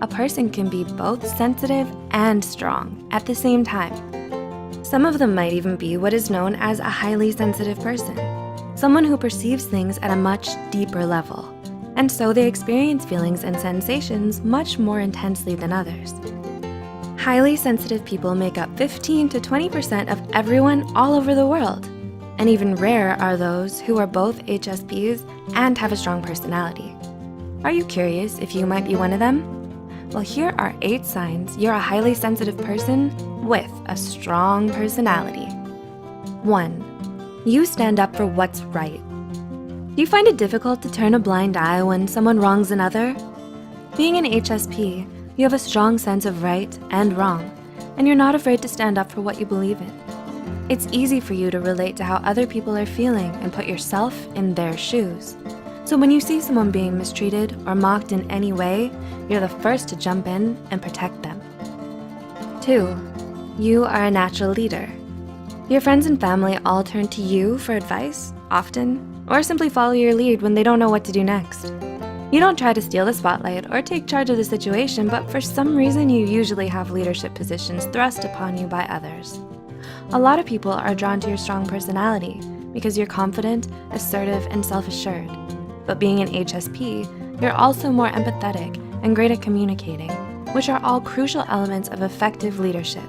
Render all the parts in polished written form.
A person can be both sensitive and strong at the same time. Some of them might even be what is known as a highly sensitive person, someone who perceives things at a much deeper level, and so they experience feelings and sensations much more intensely than others. Highly sensitive people make up 15 to 20% of everyone all over the world, and even rare are those who are both HSPs and have a strong personality. Are you curious if you might be one of them? Well, here are 8 signs you're a highly sensitive person with a strong personality. 1. You stand up for what's right. Do you find it difficult to turn a blind eye when someone wrongs another? Being an HSP, you have a strong sense of right and wrong, and you're not afraid to stand up for what you believe in. It's easy for you to relate to how other people are feeling and put yourself in their shoes. So when you see someone being mistreated or mocked in any way, you're the first to jump in and protect them. 2. You are a natural leader. Your friends and family all turn to you for advice, often, or simply follow your lead when they don't know what to do next. You don't try to steal the spotlight or take charge of the situation, but for some reason you usually have leadership positions thrust upon you by others. A lot of people are drawn to your strong personality because you're confident, assertive, and self-assured. But being an HSP, you're also more empathetic and great at communicating, which are all crucial elements of effective leadership.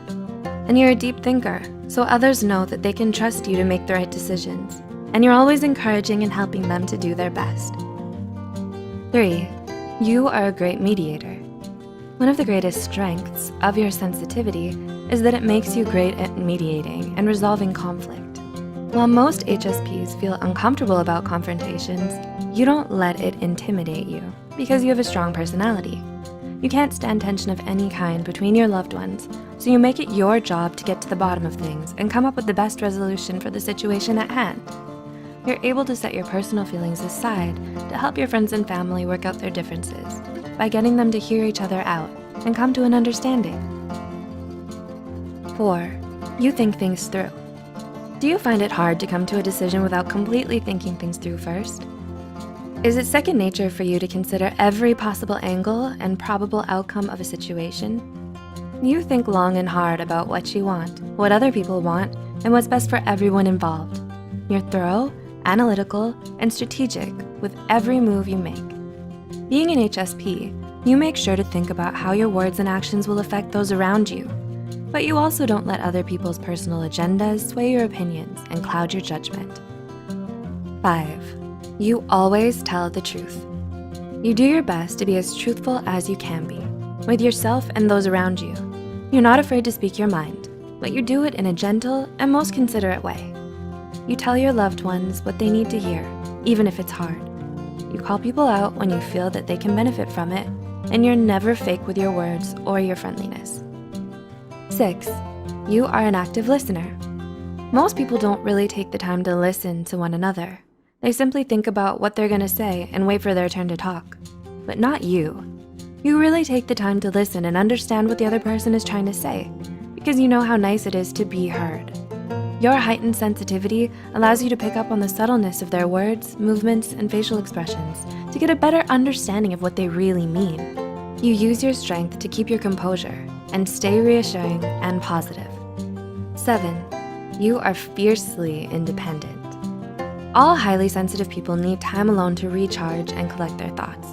And you're a deep thinker, so others know that they can trust you to make the right decisions, and you're always encouraging and helping them to do their best. 3. You are a great mediator. One of the greatest strengths of your sensitivity is that it makes you great at mediating and resolving conflict. While most HSPs feel uncomfortable about confrontations, you don't let it intimidate you because you have a strong personality. You can't stand tension of any kind between your loved ones, so you make it your job to get to the bottom of things and come up with the best resolution for the situation at hand. You're able to set your personal feelings aside to help your friends and family work out their differences by getting them to hear each other out and come to an understanding. 4. You think things through. Do you find it hard to come to a decision without completely thinking things through first? Is it second nature for you to consider every possible angle and probable outcome of a situation? You think long and hard about what you want, what other people want, and what's best for everyone involved. You're thorough, analytical, and strategic with every move you make. Being an HSP, you make sure to think about how your words and actions will affect those around you. But you also don't let other people's personal agendas sway your opinions and cloud your judgment. 5. You always tell the truth. You do your best to be as truthful as you can be, with yourself and those around you. You're not afraid to speak your mind, but you do it in a gentle and most considerate way. You tell your loved ones what they need to hear, even if it's hard. You call people out when you feel that they can benefit from it, and you're never fake with your words or your friendliness. 6. You are an active listener. Most people don't really take the time to listen to one another. They simply think about what they're gonna say and wait for their turn to talk. But not you. You really take the time to listen and understand what the other person is trying to say, because you know how nice it is to be heard. Your heightened sensitivity allows you to pick up on the subtleness of their words, movements, and facial expressions to get a better understanding of what they really mean. You use your strength to keep your composure and stay reassuring and positive. 7. You are fiercely independent. All highly sensitive people need time alone to recharge and collect their thoughts.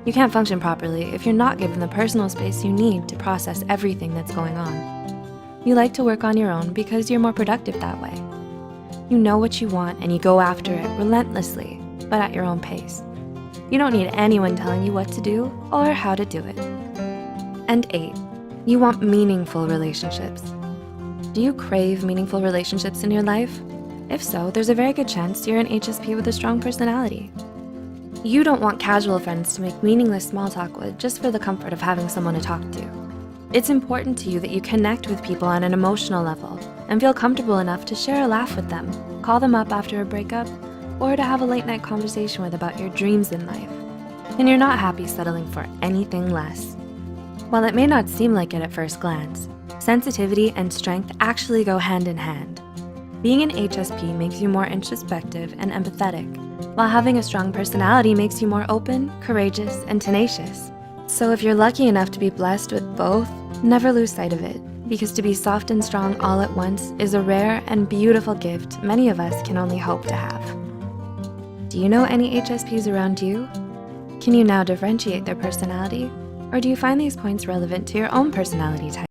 You can't function properly if you're not given the personal space you need to process everything that's going on. You like to work on your own because you're more productive that way. You know what you want and you go after it relentlessly, but at your own pace. You don't need anyone telling you what to do or how to do it. And 8. You want meaningful relationships. Do you crave meaningful relationships in your life? If so, there's a very good chance you're an HSP with a strong personality. You don't want casual friends to make meaningless small talk with just for the comfort of having someone to talk to. It's important to you that you connect with people on an emotional level and feel comfortable enough to share a laugh with them, call them up after a breakup, or to have a late night conversation with about your dreams in life. And you're not happy settling for anything less. While it may not seem like it at first glance, sensitivity and strength actually go hand in hand. Being an HSP makes you more introspective and empathetic, while having a strong personality makes you more open, courageous, and tenacious. So if you're lucky enough to be blessed with both, never lose sight of it, because to be soft and strong all at once is a rare and beautiful gift many of us can only hope to have. Do you know any HSPs around you? Can you now differentiate their personality? Or do you find these points relevant to your own personality type?